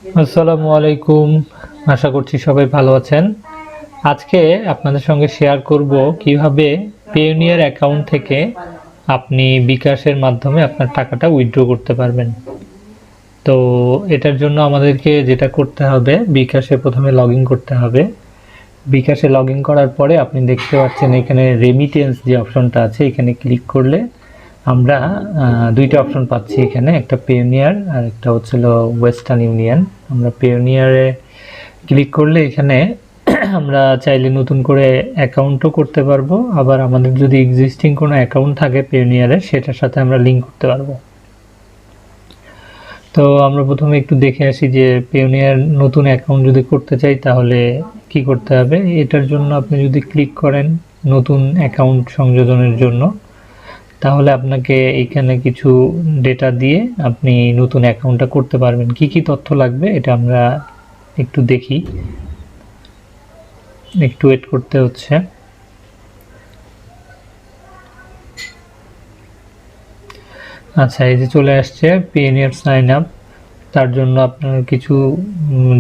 আসসালামু আলাইকুম। আশা করছি সবাই ভালো আছেন। আজকে আপনাদের সঙ্গে শেয়ার করব কিভাবে পেওনিয়ার অ্যাকাউন্ট থেকে আপনি বিকাশের মাধ্যমে আপনার টাকাটা উইথড্র করতে পারবেন। তো এটার জন্য আমাদেরকে যেটা করতে হবে, বিকাশে প্রথমে লগ ইন করতে হবে। বিকাশে লগ ইন করার পরে আপনি দেখতে পাচ্ছেন এখানে রেমিটেন্স যে অপশনটা আছে, এখানে ক্লিক করলে আমরা দুইটা অপশন পাচ্ছি এখানে, একটা পেওনিয়ার আর একটা হচ্ছিল ওয়েস্টার্ন ইউনিয়ন। আমরা পেওনিয়ারে ক্লিক করলে এখানে আমরা চাইলে নতুন করে অ্যাকাউন্টও করতে পারবো, আবার আমাদের যদি এক্সিস্টিং কোনো অ্যাকাউন্ট থাকে পেওনিয়ারে সেটার সাথে আমরা লিঙ্ক করতে পারবো। তো আমরা প্রথমে একটু দেখে আসি যে পেওনিয়ার নতুন অ্যাকাউন্ট যদি করতে চাই তাহলে কি করতে হবে। এটার জন্য আপনি যদি ক্লিক করেন নতুন অ্যাকাউন্ট সংযোজনের জন্য, তাহলে আপনাকে এখানে কিছু ডেটা দিয়ে আপনি নতুন অ্যাকাউন্টটা করতে পারবেন। কি কি তথ্য লাগবে এটা আমরা একটু দেখি, একটু ওয়েট করতে হচ্ছে। আচ্ছা, এই যে চলে আসছে পেওনিয়ার সাইন আপ। তার জন্য আপনার কিছু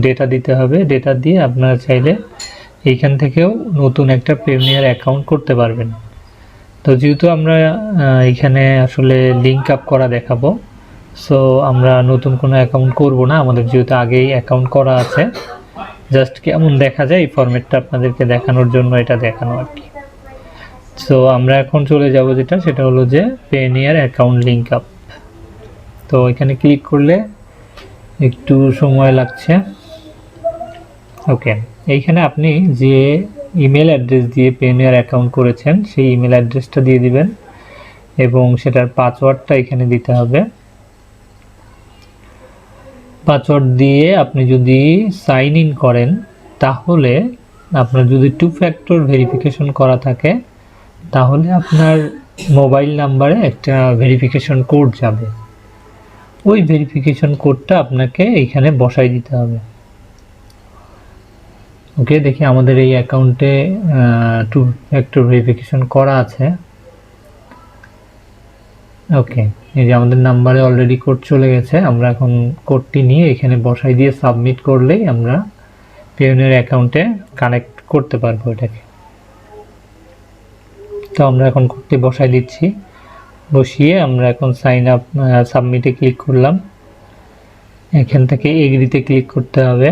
ডেটা দিতে হবে। ডেটা দিয়ে আপনারা চাইলে এইখান থেকেও নতুন একটা পেওনিয়ার অ্যাকাউন্ট করতে পারবেন। তো যেহেতু আমরা এখানে আসলে লিঙ্ক আপ করা দেখাবো, সো আমরা নতুন কোনো অ্যাকাউন্ট করব না, আমাদের যেহেতু আগেই অ্যাকাউন্ট করা আছে। জাস্ট কেমন দেখা যায় এই ফরম্যাটটা আপনাদেরকে দেখানোর জন্য এটা দেখানো আর কি। সো আমরা এখন চলে যাব সেটা হলো যে পেওনিয়ার অ্যাকাউন্ট লিঙ্ক আপ। তো এখানে ক্লিক করলে একটু সময় লাগছে। ওকে, এইখানে আপনি যে ইমেল অ্যাড্রেস দিয়ে পেওনিয়ার অ্যাকাউন্ট করেছেন সেই ইমেল অ্যাড্রেসটা দিয়ে দিবেন এবং সেটার পাসওয়ার্ডটা এখানে দিতে হবে। পাসওয়ার্ড দিয়ে আপনি যদি সাইন ইন করেন, তাহলে আপনার যদি 2 ফ্যাক্টর ভেরিফিকেশন করা থাকে তাহলে আপনার মোবাইল নাম্বারে একটা ভেরিফিকেশন কোড যাবে। ওই ভেরিফিকেশন কোডটা আপনাকে এখানে বসাই দিতে হবে। ওকে, দেখি আমাদের এই অ্যাকাউন্টে 2 ফ্যাক্টর ভেরিফিকেশন করা আছে। ওকে, এই যে আমাদের নাম্বারে অলরেডি কোড চলে গেছে। আমরা এখন কোডটি নিয়ে এখানে বসাই দিয়ে সাবমিট করলেই আমরা পেওনিয়ার অ্যাকাউন্টে কানেক্ট করতে পারবো এটাকে। তো আমরা এখন কোডটি বসাই দিচ্ছি। বসিয়ে আমরা এখন সাইন আপ সাবমিটে ক্লিক করলাম। এখান থেকে এগ্রিতে ক্লিক করতে হবে।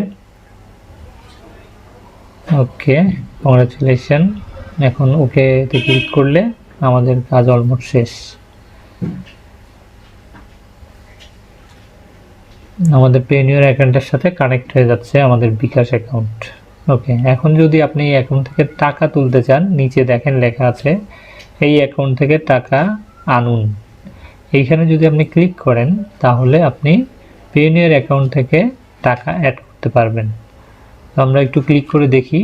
ওকে, কংগ্রাচুলেশন। এখন ওকেতে ক্লিক করলে আমাদের কাজ অলমোস্ট শেষ। আমাদের পেওনিয়ার অ্যাকাউন্টের সাথে কানেক্ট হয়ে যাচ্ছে আমাদের বিকাশ অ্যাকাউন্ট। ওকে, এখন যদি আপনি এই অ্যাকাউন্ট থেকে টাকা তুলতে চান, নিচে দেখেন লেখা আছে এই অ্যাকাউন্ট থেকে টাকা আনুন। এইখানে যদি আপনি ক্লিক করেন তাহলে আপনি পেওনিয়ার অ্যাকাউন্ট থেকে টাকা অ্যাড করতে পারবেন। তো আমরা একটু ক্লিক করে দেখি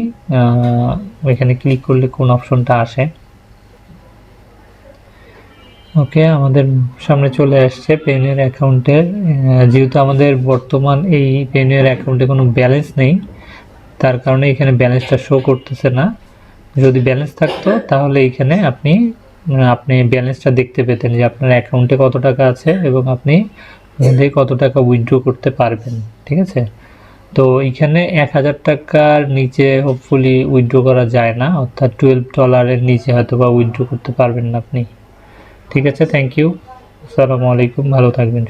ওইখানে ক্লিক করলে কোন অপশনটা আসে। ওকে, আমাদের সামনে চলে আসছে পেওনিয়ার অ্যাকাউন্টের। যেহেতু আমাদের বর্তমান এই পেওনিয়ার অ্যাকাউন্টে কোনো ব্যালেন্স নেই, তার কারণে এখানে ব্যালেন্সটা শো করতেছে না। যদি ব্যালেন্স থাকতো তাহলে এখানে আপনি ব্যালেন্সটা দেখতে পেতেন যে আপনার অ্যাকাউন্টে কত টাকা আছে এবং আপনি কত টাকা উইথড্র করতে পারবেন। ঠিক আছে, তো এখানে 1000 টাকার নিচে হোপফুলি উইথড্র করা যায় না, অর্থাৎ $12 নিচে হয়তো বা উইথড্র করতে পারবেন না আপনি। ঠিক আছে, থ্যাংক ইউ, আসসালামু আলাইকুম, ভালো থাকবেন।